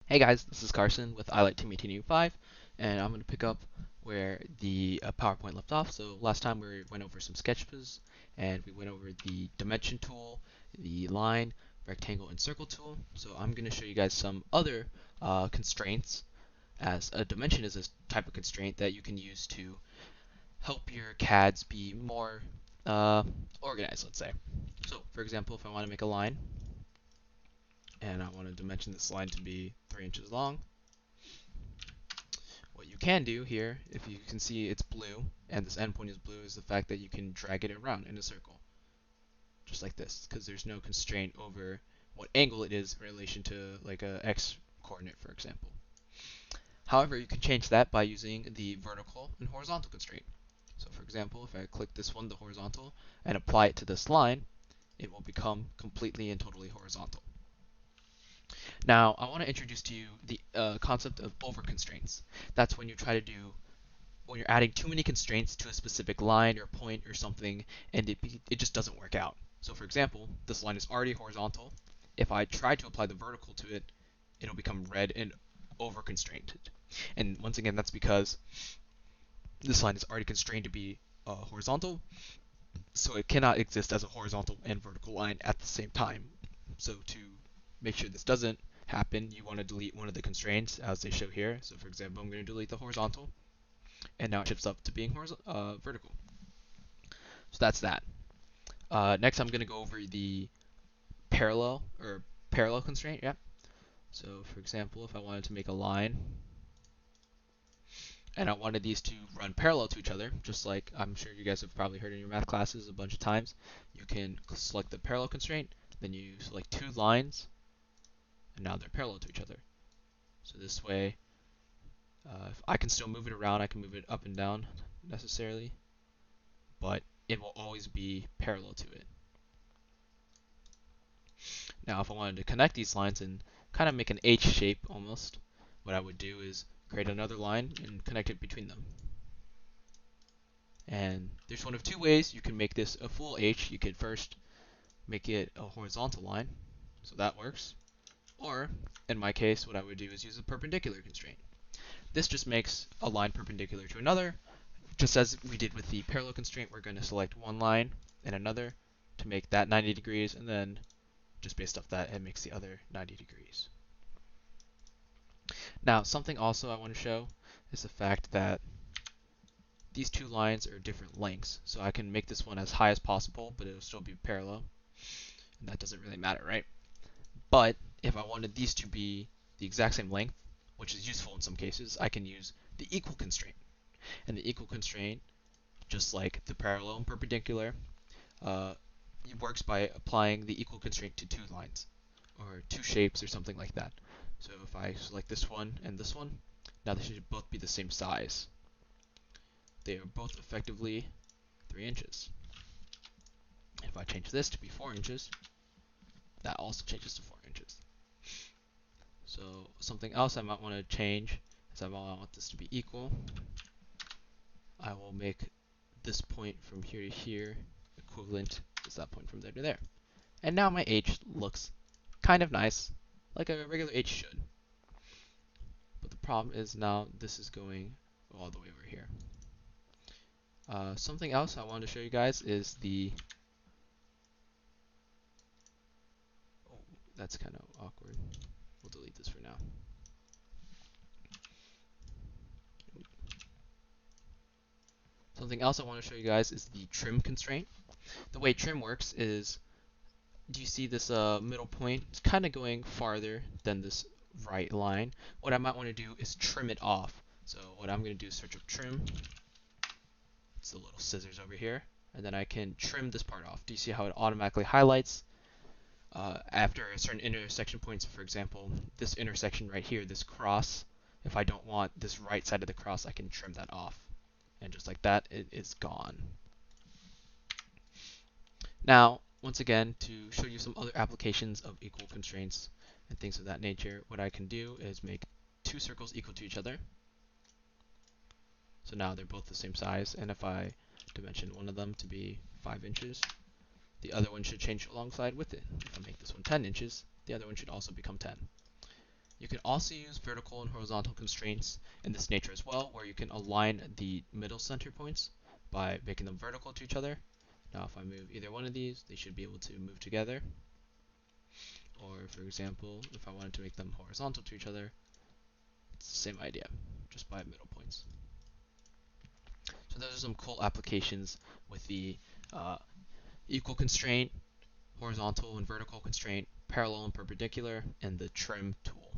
Hey guys, this is Carson with I Like Team 1885, and I'm going to pick up where the PowerPoint left off. So last time we went over some sketches, and we went over the dimension tool, the line, rectangle, and circle tool. So I'm going to show you guys some other constraints, as a dimension is a type of constraint that you can use to help your CADs be more uh, organized, let's say. So for example, if I want to make a line, and I want to dimension this line to be 3 inches long, what you can do here, if you can see it's blue, and this endpoint is blue, is the fact that you can drag it around in a circle, just like this, because there's no constraint over what angle it is in relation to like a x coordinate, for example. However, you can change that by using the vertical and horizontal constraint. So for example, if I click this one, the horizontal, and apply it to this line, it will become completely and totally horizontal. Now, I want to introduce to you the concept of over constraints. That's when you try to do when you're adding too many constraints to a specific line or point or something, and it just doesn't work out. So for example, this line is already horizontal. If I try to apply the vertical to it, it'll become red and over constrained. And once again, that's because this line is already constrained to be horizontal, so it cannot exist as a horizontal and vertical line at the same time. So to make sure this doesn't happen, you want to delete one of the constraints as they show here. So for example, I'm going to delete the horizontal, and now it shifts up to being vertical. So that's that. Next, I'm going to go over the parallel constraint. Yeah. So for example, if I wanted to make a line and I wanted these to run parallel to each other, just like I'm sure you guys have probably heard in your math classes a bunch of times, you can select the parallel constraint, then you select two lines, and now they're parallel to each other. So this way, if I can still move it around, I can move it up and down necessarily, but it will always be parallel to it. Now, if I wanted to connect these lines and kind of make an H shape almost, what I would do is create another line and connect it between them. And there's one of two ways you can make this a full H. You could first make it a horizontal line, so that works. Or, in my case, what I would do is use a perpendicular constraint. This just makes a line perpendicular to another. Just as we did with the parallel constraint, we're going to select one line and another to make that 90 degrees, and then just based off that, it makes the other 90 degrees. Now, something also I want to show is the fact that these two lines are different lengths. So I can make this one as high as possible, but it'll still be parallel. And that doesn't really matter, right? But if I wanted these to be the exact same length, which is useful in some cases, I can use the equal constraint. And the equal constraint, just like the parallel and perpendicular, it works by applying the equal constraint to two lines or two shapes or something like that. So if I select this one and this one, now they should both be the same size. They are both effectively 3 inches. If I change this to be 4 inches, that also changes to 4 inches. So something else I might want to change is I want this to be equal. I will make this point from here to here equivalent as that point from there to there. And now my H looks kind of nice, like a regular H should. But the problem is now this is going all the way over here. Something else I wanted to show you guys is the... Oh, that's kind of awkward. We'll delete this for now. Something else I want to show you guys is the trim constraint. The way trim works is, do you see this middle point? It's kind of going farther than this right line. What I might want to do is trim it off. So what I'm going to do is search up trim. It's the little scissors over here. And then I can trim this part off. Do you see how it automatically highlights after a certain intersection points? For example, this intersection right here, this cross, if I don't want this right side of the cross, I can trim that off. And just like that, it is gone. Now, once again, to show you some other applications of equal constraints and things of that nature, what I can do is make two circles equal to each other. So now they're both the same size, and if I dimension one of them to be 5 inches, the other one should change alongside with it. If I make this one 10 inches, the other one should also become 10. You can also use vertical and horizontal constraints in this nature as well, where you can align the middle center points by making them vertical to each other. Now if I move either one of these, they should be able to move together. Or for example, if I wanted to make them horizontal to each other, it's the same idea, just by middle points. So those are some cool applications with the uh, equal constraint, horizontal and vertical constraint, parallel and perpendicular, and the trim tool.